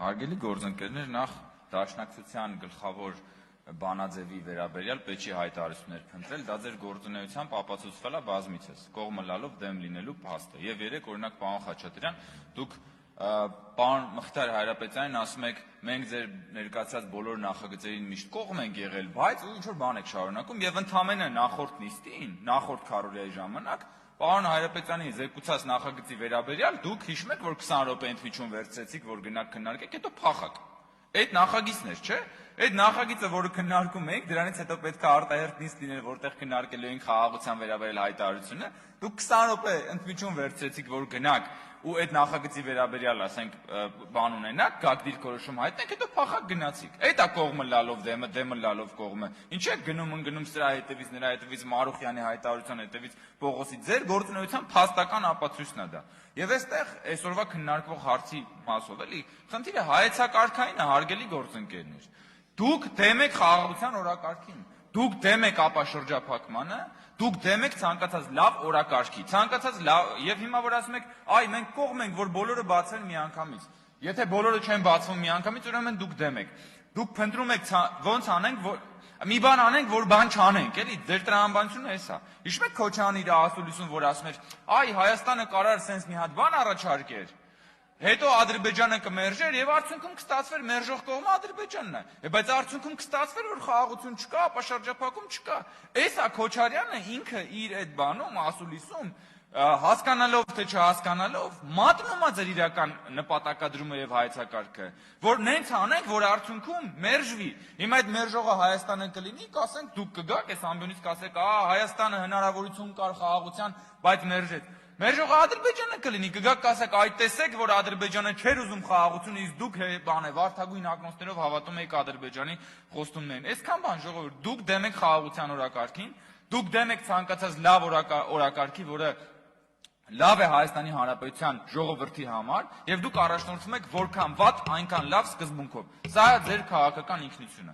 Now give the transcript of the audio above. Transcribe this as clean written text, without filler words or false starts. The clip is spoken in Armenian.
Հարգելի գործընկերներ, նախ դաշնակցության գլխավոր բանաձևի վերաբերյալ պետք է հայտարարություններ փնտրել, դա ձեր գործունեությամբ ապացուցվել է բազմիցս, կողմը լալով դեմ լինելու փաստը։ Եվ երեք օրինակ պարոն Խաչատրյան, դուք պարոն Մխիթար Հայրապետյանին ասում եք, մենք ձեր ներկայացրած բոլոր նախագծերին միշտ կողմ ենք եղել, բայց ինչ որ բան եք շարունակում եւ ընդամենը նախորդ նիստին, նախորդ քարոզիայի ժամանակ պարոն Հայրապետյանի զեկուցած նախագծի վերաբերյալ դուք հիշում եք, որ 20 րոպե ընդմիջում վերցրեցիք, որ գնաք քննարկեք, հետո փախաք։ Այդ նախագիծն էր, չէ՞։ Այդ նախագիծը, որը քննարկում էինք, դրանից հետո պետք է արտահերթ նիստ լիներ, որտեղ քննարկելու էինք խաղաղության վերաբերյալ հայտարարությունը, դուք 20 րոպե ընդմիջում վերցրեցիք, որ գնաք ու այդ նախագծի վերաբերյալ, ասենք, բան ունենաք, գաք դիրքորոշում հայտնեք, հետո փախակ գնացիք։ Այդ է կողմը լալով դեմը, դեմը լալով կողմը։ Ինչ եք գնում ընկնում սրա հետևից, նրա հետևից, Մարուխյանի հայտարարության հետևից, Պողոսի, ձեր գործունեության փաստական ապացույցն է դա։ Եվ այստեղ այսօրվա քննարկվող հարցի մասով էլի, խնդիրը հայեցակարգային է, հարգելի գործընկերներ։ Դուք դեմ եք խաղաղության օրակարգին, դուք դեմ եք ապաշրջափակմանը, դուք դեմ եք ցանկացած լավ օրակարգի, ցանկացած լավ, եւ հիմա որ ասում եք, այ մենք կողմ ենք, որ բոլորը բացեն միանգամից։ Եթե բոլորը չեն բացվում միանգամից, ուրեմն դուք դեմ եք։ Դուք փնտրում եք ոնց անենք, որ մի բան անենք, որ բան չանենք, էլի, ձեր տրամաբանությունը էս է։ Հիշում եք Քոչարյանի իր ասուլիսուն, որ ասում էր, այ Հայաստանը կարար սենց մի հատ բան առաջարկեր, հետո Ադրբեջանը կմերժեր եւ արդյունքում կստացվեր մերժող կողմը Ադրբեջանն է։ Բայց արդյունքում կստացվեր, որ խաղաղություն չկա, ապաշրջափակում չկա։ Էս է Քոչարյանը ինքը իր այդ բանում, ասուլիսում, հասկանալով թե չհասկանալով, մատնում է ձեր իրական նպատակադրումը եւ հայեցակարգը, որ նենց անենք, որ արդյունքում մերժվի։ Հիմա այդ մերժողը Հայաստանը կլինի, կասենք դուք կգաք, այս ամբյոնից կասեք, Հայաստանը հնարավորություն կար խաղաղության, բայց մերժեց։ Մերժողը Ադրբեջանը կլինի, կգաք կասեք, այդ տեսեք, որ Ադրբեջանը չէր ուզում խաղաղություն, իսկ դուք վարդագույն ակնոցներով հավատում եք Ադրբեջանի խոստումներին։ Այսքան բան ժողովուրդ, դուք դեմ եք խաղաղության օրակարգին, դուք դեմ եք ցանկացած լավ օրակարգի, որը լավ է Հայաստանի Հանրապետության ժողովրդի համար, եւ դուք առաջնորդվում եք որքան վատ, այնքան լավ սկզբունքով։ Սա է ձեր քաղաքական ինքնությունը։